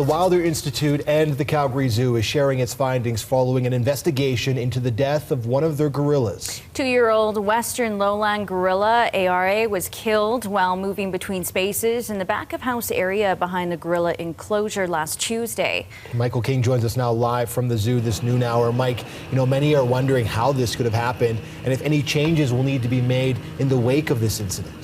The Wilder Institute and the Calgary Zoo is sharing its findings following an investigation into the death of one of their gorillas. 2-year-old western lowland gorilla Eyare was killed while moving between spaces in the back-of-house area behind the gorilla enclosure last Tuesday. Michael King joins us now live from the zoo this noon hour. Mike, many are wondering how this could have happened and if any changes will need to be made in the wake of this incident.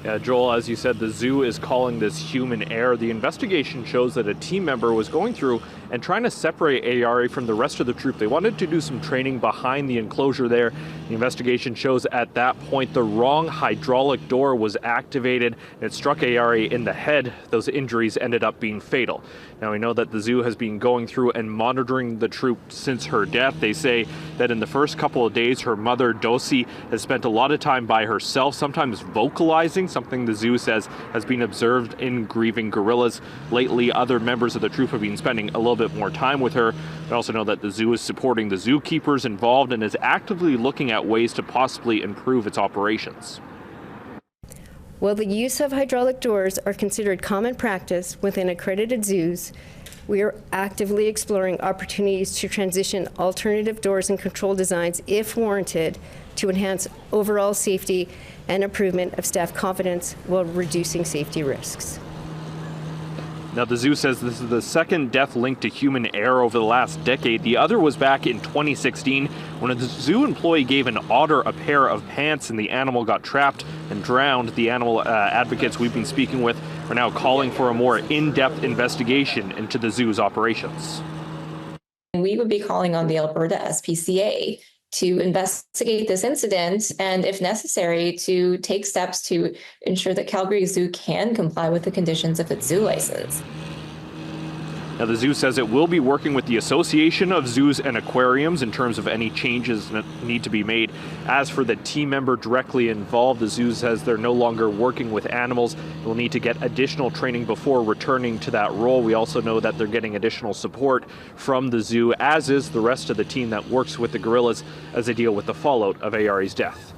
Yeah, Joel, as you said, the zoo is calling this human error. The investigation shows that a team member was going through and trying to separate Eyare from the rest of the troop. They wanted to do some training behind the enclosure there. The investigation shows at that point the wrong hydraulic door was activated. It struck Eyare in the head. Those injuries ended up being fatal. Now, we know that the zoo has been going through and monitoring the troop since her death. They say that in the first couple of days, her mother, Dosi, has spent a lot of time by herself, sometimes vocalizing, something the zoo says has been observed in grieving gorillas. Lately, other members of the troop have been spending a little bit more time with her. We also know that the zoo is supporting the zookeepers involved and is actively looking at ways to possibly improve its operations. While the use of hydraulic doors are considered common practice within accredited zoos, we are actively exploring opportunities to transition alternative doors and control designs, if warranted, to enhance overall safety and improvement of staff confidence while reducing safety risks. Now, the zoo says this is the second death linked to human error over the last decade. The other was back in 2016 when a zoo employee gave an otter a pair of pants and the animal got trapped and drowned. The animal advocates we've been speaking with are now calling for a more in-depth investigation into the zoo's operations. We would be calling on the Alberta SPCA to investigate this incident and, if necessary, to take steps to ensure that Calgary Zoo can comply with the conditions of its zoo license. Now, the zoo says it will be working with the Association of Zoos and Aquariums in terms of any changes that need to be made. As for the team member directly involved, the zoo says they're no longer working with animals. They'll need to get additional training before returning to that role. We also know that they're getting additional support from the zoo, as is the rest of the team that works with the gorillas as they deal with the fallout of Eyare's death.